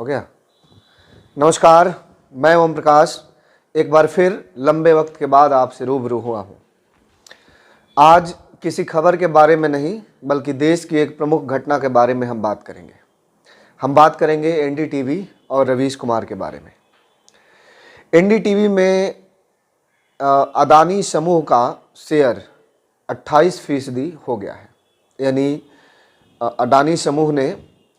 हो गया। नमस्कार, मैं ओम प्रकाश एक बार फिर लंबे वक्त के बाद आपसे रूबरू हुआ हूँ। आज किसी खबर के बारे में नहीं बल्कि देश की एक प्रमुख घटना के बारे में हम बात करेंगे। हम बात करेंगे एनडीटीवी और रवीश कुमार के बारे में। एनडीटीवी में अदानी समूह का शेयर 28% हो गया है। यानी अदानी समूह ने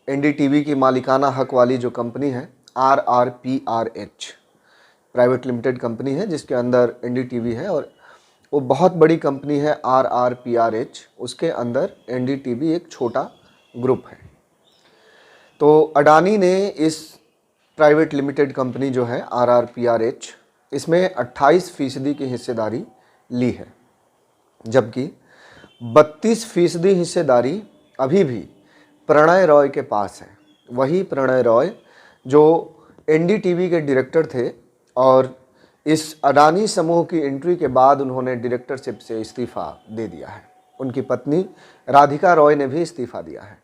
एनडीटीवी की मालिकाना हक वाली जो कंपनी है RRPRH प्राइवेट लिमिटेड कंपनी है जिसके अंदर एनडीटीवी है, और वो बहुत बड़ी कंपनी है RRPRH, उसके अंदर एनडीटीवी एक छोटा ग्रुप है। तो अडानी ने इस प्राइवेट लिमिटेड कंपनी जो है RRPRH, इसमें 28% की हिस्सेदारी ली है, जबकि 32% हिस्सेदारी अभी भी प्रणय रॉय के पास है। वही प्रणय रॉय जो एनडीटीवी के डायरेक्टर थे और इस अडानी समूह की एंट्री के बाद उन्होंने डायरेक्टरशिप से इस्तीफ़ा दे दिया है। उनकी पत्नी राधिका रॉय ने भी इस्तीफ़ा दिया है।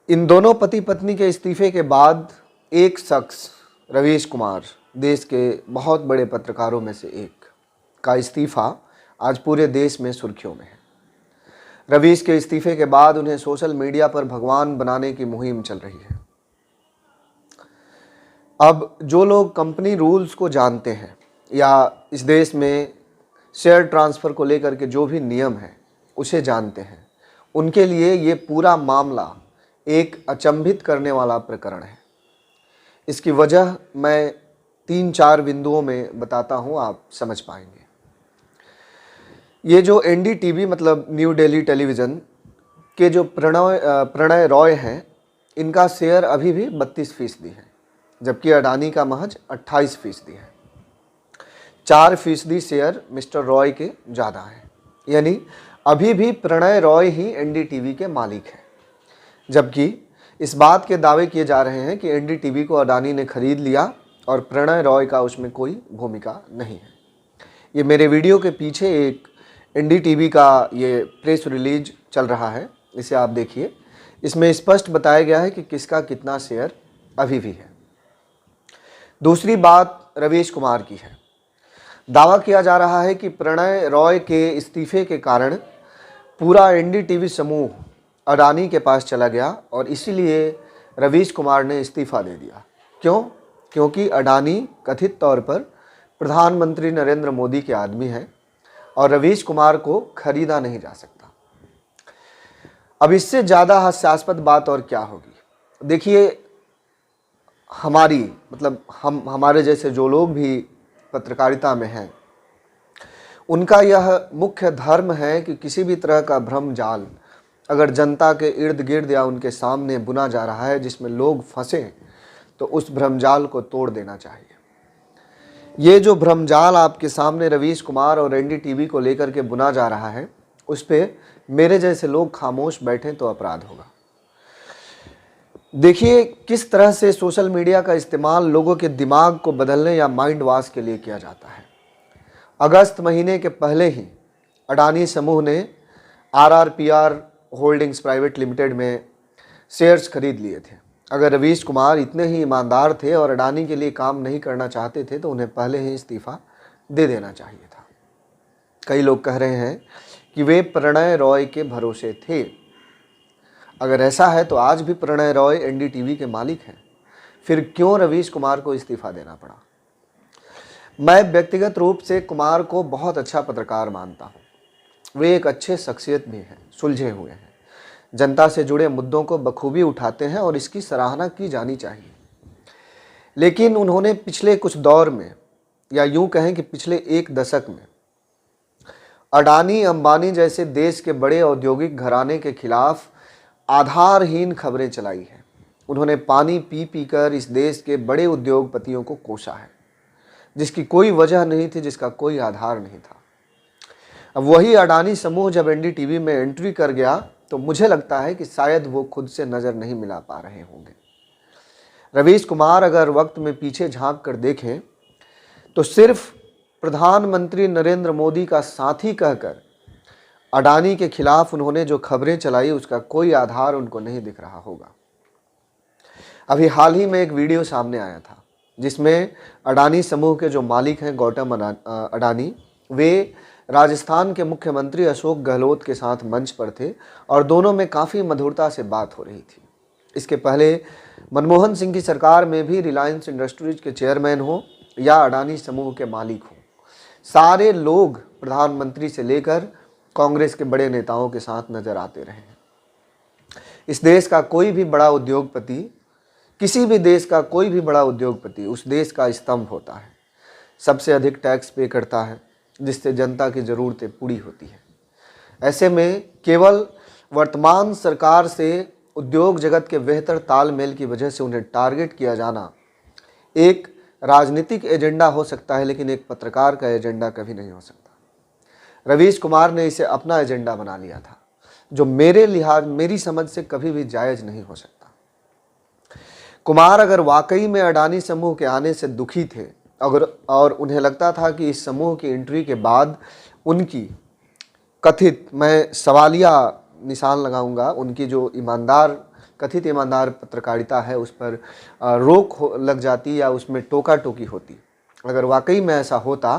इन दोनों पति पत्नी के इस्तीफे के बाद एक शख्स रवीश कुमार, देश के बहुत बड़े पत्रकारों में से एक, का इस्तीफ़ा आज पूरे देश में सुर्खियों में है। रवीश के इस्तीफे के बाद उन्हें सोशल मीडिया पर भगवान बनाने की मुहिम चल रही है। अब जो लोग कंपनी रूल्स को जानते हैं या इस देश में शेयर ट्रांसफ़र को लेकर के जो भी नियम है उसे जानते हैं, उनके लिए ये पूरा मामला एक अचंभित करने वाला प्रकरण है। इसकी वजह मैं 3-4 बिंदुओं में बताता हूँ, आप समझ पाएंगे। ये जो एनडीटीवी मतलब न्यू दिल्ली टेलीविज़न के जो प्रणय रॉय हैं, इनका शेयर अभी भी 32% है, जबकि अडानी का महज 28% है। 4% शेयर मिस्टर रॉय के ज़्यादा हैं। यानी अभी भी प्रणय रॉय ही एनडीटीवी के मालिक हैं, जबकि इस बात के दावे किए जा रहे हैं कि एनडीटीवी को अडानी ने खरीद लिया और प्रणय रॉय का उसमें कोई भूमिका नहीं है। ये मेरे वीडियो के पीछे एक एनडीटीवी का ये प्रेस रिलीज चल रहा है, इसे आप देखिए। इसमें स्पष्ट बताया गया है कि किसका कितना शेयर अभी भी है। दूसरी बात रवीश कुमार की है। दावा किया जा रहा है कि प्रणय रॉय के इस्तीफे के कारण पूरा एनडीटीवी समूह अडानी के पास चला गया और इसीलिए रवीश कुमार ने इस्तीफ़ा दे दिया। क्यों? क्योंकि अडानी कथित तौर पर प्रधानमंत्री नरेंद्र मोदी के आदमी हैं और रवीश कुमार को खरीदा नहीं जा सकता। अब इससे ज़्यादा हास्यास्पद बात और क्या होगी। देखिए, हमारे जैसे जो लोग भी पत्रकारिता में हैं, उनका यह मुख्य धर्म है कि किसी भी तरह का भ्रम जाल अगर जनता के इर्द गिर्द या उनके सामने बुना जा रहा है जिसमें लोग फंसे, तो उस भ्रमजाल को तोड़ देना चाहिए। ये जो भ्रमजाल आपके सामने रवीश कुमार और एनडीटीवी को लेकर के बुना जा रहा है, उस पर मेरे जैसे लोग खामोश बैठें तो अपराध होगा। देखिए किस तरह से सोशल मीडिया का इस्तेमाल लोगों के दिमाग को बदलने या माइंड वॉश के लिए किया जाता है। अगस्त महीने के पहले ही अडानी समूह ने RRPR होल्डिंग्स प्राइवेट लिमिटेड में शेयर्स खरीद लिए थे। अगर रवीश कुमार इतने ही ईमानदार थे और अडानी के लिए काम नहीं करना चाहते थे तो उन्हें पहले ही इस्तीफ़ा दे देना चाहिए था। कई लोग कह रहे हैं कि वे प्रणय रॉय के भरोसे थे। अगर ऐसा है तो आज भी प्रणय रॉय एनडीटीवी के मालिक हैं, फिर क्यों रवीश कुमार को इस्तीफ़ा देना पड़ा? मैं व्यक्तिगत रूप से कुमार को बहुत अच्छा पत्रकार मानता हूँ। वे एक अच्छे शख्सियत भी हैं, सुलझे हुए हैं, जनता से जुड़े मुद्दों को बखूबी उठाते हैं और इसकी सराहना की जानी चाहिए। लेकिन उन्होंने पिछले कुछ दौर में, या यूं कहें कि पिछले एक दशक में, अडानी अंबानी जैसे देश के बड़े औद्योगिक घराने के खिलाफ आधारहीन खबरें चलाई हैं। उन्होंने पानी पी पी कर इस देश के बड़े उद्योगपतियों को कोसा है, जिसकी कोई वजह नहीं थी, जिसका कोई आधार नहीं था। अब वही अडानी समूह जब एनडीटीवी में एंट्री कर गया तो मुझे लगता है कि शायद वो खुद से नज़र नहीं मिला पा रहे होंगे। रवीश कुमार अगर वक्त में पीछे झांक कर देखें तो सिर्फ प्रधानमंत्री नरेंद्र मोदी का साथी कहकर अडानी के खिलाफ उन्होंने जो खबरें चलाई उसका कोई आधार उनको नहीं दिख रहा होगा। अभी हाल ही में एक वीडियो सामने आया था जिसमें अडानी समूह के जो मालिक हैं गौतम अडानी, वे राजस्थान के मुख्यमंत्री अशोक गहलोत के साथ मंच पर थे और दोनों में काफ़ी मधुरता से बात हो रही थी। इसके पहले मनमोहन सिंह की सरकार में भी रिलायंस इंडस्ट्रीज के चेयरमैन हो या अडानी समूह के मालिक हो, सारे लोग प्रधानमंत्री से लेकर कांग्रेस के बड़े नेताओं के साथ नजर आते रहे हैं। इस देश का कोई भी बड़ा उद्योगपति, किसी भी देश का कोई भी बड़ा उद्योगपति उस देश का स्तंभ होता है, सबसे अधिक टैक्स पे करता है, जिससे जनता की ज़रूरतें पूरी होती है। ऐसे में केवल वर्तमान सरकार से उद्योग जगत के बेहतर तालमेल की वजह से उन्हें टारगेट किया जाना एक राजनीतिक एजेंडा हो सकता है, लेकिन एक पत्रकार का एजेंडा कभी नहीं हो सकता। रवीश कुमार ने इसे अपना एजेंडा बना लिया था, जो मेरी समझ से कभी भी जायज़ नहीं हो सकता। कुमार अगर वाकई में अडानी समूह के आने से दुखी थे और उन्हें लगता था कि इस समूह की एंट्री के बाद उनकी कथित, मैं सवालिया निशान लगाऊंगा, उनकी जो कथित ईमानदार पत्रकारिता है उस पर रोक लग जाती या उसमें टोका टोकी होती। अगर वाकई में ऐसा होता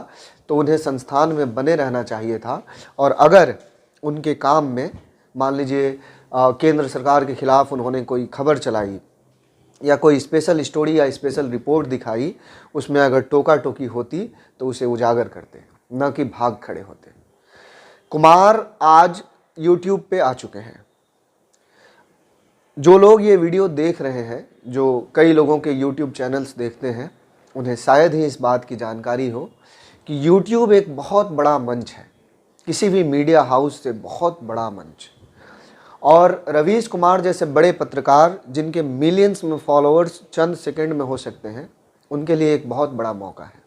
तो उन्हें संस्थान में बने रहना चाहिए था, और अगर उनके काम में मान लीजिए केंद्र सरकार के खिलाफ उन्होंने कोई खबर चलाई या कोई स्पेशल स्टोरी या स्पेशल रिपोर्ट दिखाई, उसमें अगर टोका टोकी होती तो उसे उजागर करते, न कि भाग खड़े होते। कुमार आज YouTube पे आ चुके हैं। जो लोग ये वीडियो देख रहे हैं, जो कई लोगों के YouTube चैनल्स देखते हैं, उन्हें शायद ही इस बात की जानकारी हो कि YouTube एक बहुत बड़ा मंच है, किसी भी मीडिया हाउस से बहुत बड़ा मंच। और रवीश कुमार जैसे बड़े पत्रकार, जिनके मिलियंस में फॉलोअर्स चंद सेकंड में हो सकते हैं, उनके लिए एक बहुत बड़ा मौका है।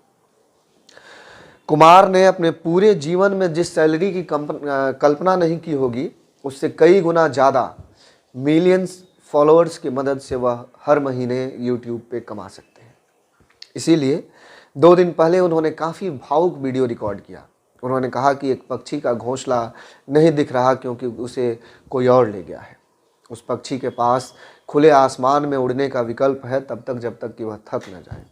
कुमार ने अपने पूरे जीवन में जिस सैलरी की कल्पना नहीं की होगी, उससे कई गुना ज़्यादा मिलियंस फॉलोअर्स की मदद से वह हर महीने YouTube पे कमा सकते हैं। इसीलिए 2 दिन पहले उन्होंने काफ़ी भावुक वीडियो रिकॉर्ड किया। उन्होंने कहा कि एक पक्षी का घोंसला नहीं दिख रहा क्योंकि उसे कोई और ले गया है। उस पक्षी के पास खुले आसमान में उड़ने का विकल्प है तब तक जब तक कि वह थक न जाए।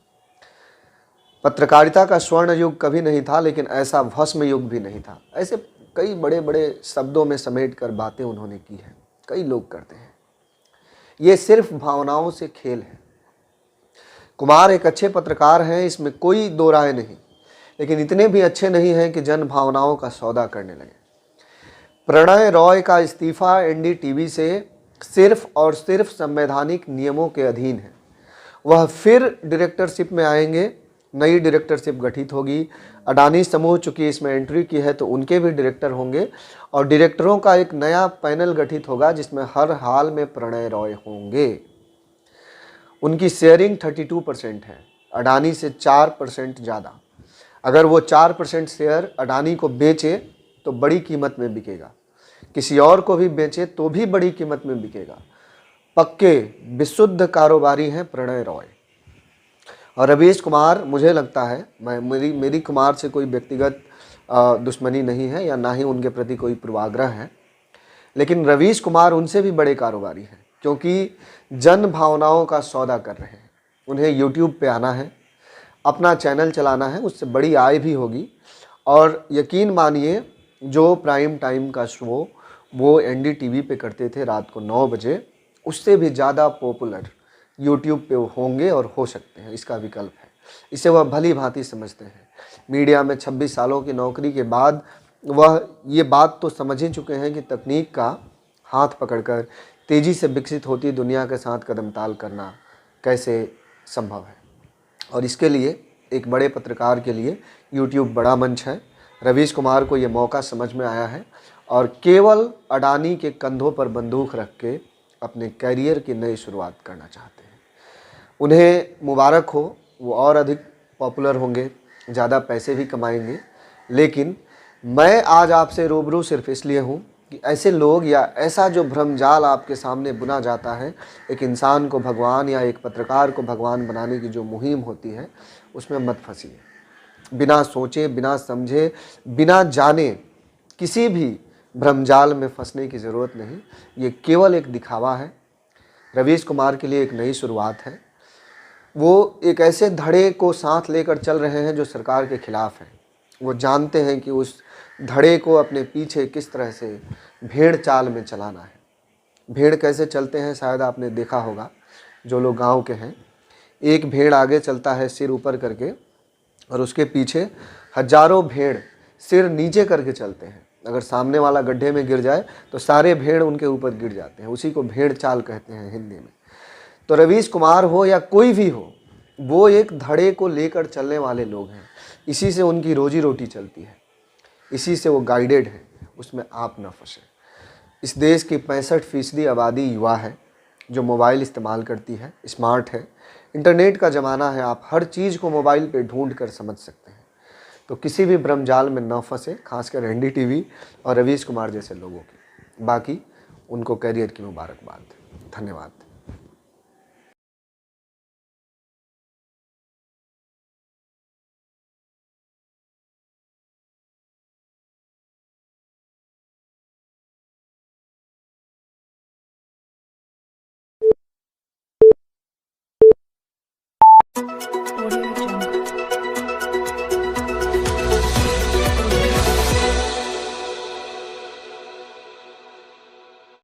पत्रकारिता का स्वर्ण युग कभी नहीं था, लेकिन ऐसा भस्म युग भी नहीं था। ऐसे कई बड़े बड़े शब्दों में समेट कर बातें उन्होंने की हैं, कई लोग करते हैं। ये सिर्फ भावनाओं से खेल है। कुमार एक अच्छे पत्रकार हैं, इसमें कोई दो राय नहीं, लेकिन इतने भी अच्छे नहीं हैं कि जन भावनाओं का सौदा करने लगे। प्रणय रॉय का इस्तीफा NDTV से सिर्फ और सिर्फ संवैधानिक नियमों के अधीन है। वह फिर डायरेक्टरशिप में आएंगे, नई डायरेक्टरशिप गठित होगी। अडानी समूह चूंकि इसमें एंट्री की है तो उनके भी डायरेक्टर होंगे, और डायरेक्टरों का एक नया पैनल गठित होगा जिसमें हर हाल में प्रणय रॉय होंगे। उनकी शेयरिंग 32% है, अडानी से 4% ज़्यादा। अगर वो 4% शेयर अडानी को बेचे तो बड़ी कीमत में बिकेगा, किसी और को भी बेचे तो भी बड़ी कीमत में बिकेगा। पक्के विशुद्ध कारोबारी हैं प्रणय रॉय। और रवीश कुमार, मुझे लगता है, मेरी कुमार से कोई व्यक्तिगत दुश्मनी नहीं है या ना ही उनके प्रति कोई पूर्वाग्रह है, लेकिन रवीश कुमार उनसे भी बड़े कारोबारी हैं, क्योंकि जन भावनाओं का सौदा कर रहे हैं। उन्हें YouTube पे आना है, अपना चैनल चलाना है, उससे बड़ी आय भी होगी। और यकीन मानिए, जो प्राइम टाइम का शो वो NDTV पे करते थे रात को 9 बजे, उससे भी ज़्यादा पॉपुलर YouTube पे होंगे और हो सकते हैं। इसका विकल्प है, इसे वह भली भांति समझते हैं। मीडिया में 26 सालों की नौकरी के बाद वह ये बात तो समझ ही चुके हैं कि तकनीक का हाथ पकड़कर तेज़ी से विकसित होती दुनिया के साथ कदम ताल करना कैसे संभव है। और इसके लिए एक बड़े पत्रकार के लिए YouTube बड़ा मंच है। रवीश कुमार को ये मौका समझ में आया है और केवल अडानी के कंधों पर बंदूक रख के अपने कैरियर की नई शुरुआत करना चाहते हैं। उन्हें मुबारक हो, वो और अधिक पॉपुलर होंगे, ज़्यादा पैसे भी कमाएंगे। लेकिन मैं आज आपसे रूबरू सिर्फ इसलिए हूँ कि ऐसे लोग या ऐसा जो भ्रमजाल आपके सामने बुना जाता है, एक इंसान को भगवान या एक पत्रकार को भगवान बनाने की जो मुहिम होती है, उसमें मत फंसिए। बिना सोचे, बिना समझे, बिना जाने किसी भी भ्रमजाल में फंसने की ज़रूरत नहीं। ये केवल एक दिखावा है। रवीश कुमार के लिए एक नई शुरुआत है। वो एक ऐसे धड़े को साथ लेकर चल रहे हैं जो सरकार के खिलाफ है। वो जानते हैं कि उस धड़े को अपने पीछे किस तरह से भेड़ चाल में चलाना है। भेड़ कैसे चलते हैं शायद आपने देखा होगा, जो लोग गांव के हैं। एक भेड़ आगे चलता है सिर ऊपर करके, और उसके पीछे हजारों भेड़ सिर नीचे करके चलते हैं। अगर सामने वाला गड्ढे में गिर जाए तो सारे भेड़ उनके ऊपर गिर जाते हैं। उसी को भेड़ चाल कहते हैं हिंदी में। तो रवीश कुमार हो या कोई भी हो, वो एक धड़े को लेकर चलने वाले लोग हैं। इसी से उनकी रोजी रोटी चलती है, इसी से वो गाइडेड है। उसमें आप ना फंसे। इस देश की 65% आबादी युवा है जो मोबाइल इस्तेमाल करती है, स्मार्ट है। इंटरनेट का ज़माना है, आप हर चीज़ को मोबाइल पे ढूंढ कर समझ सकते हैं। तो किसी भी भ्रमजाल में न फंसे, खासकर एनडीटीवी और रवीश कुमार जैसे लोगों की। बाकी उनको करियर की मुबारकबाद। धन्यवाद।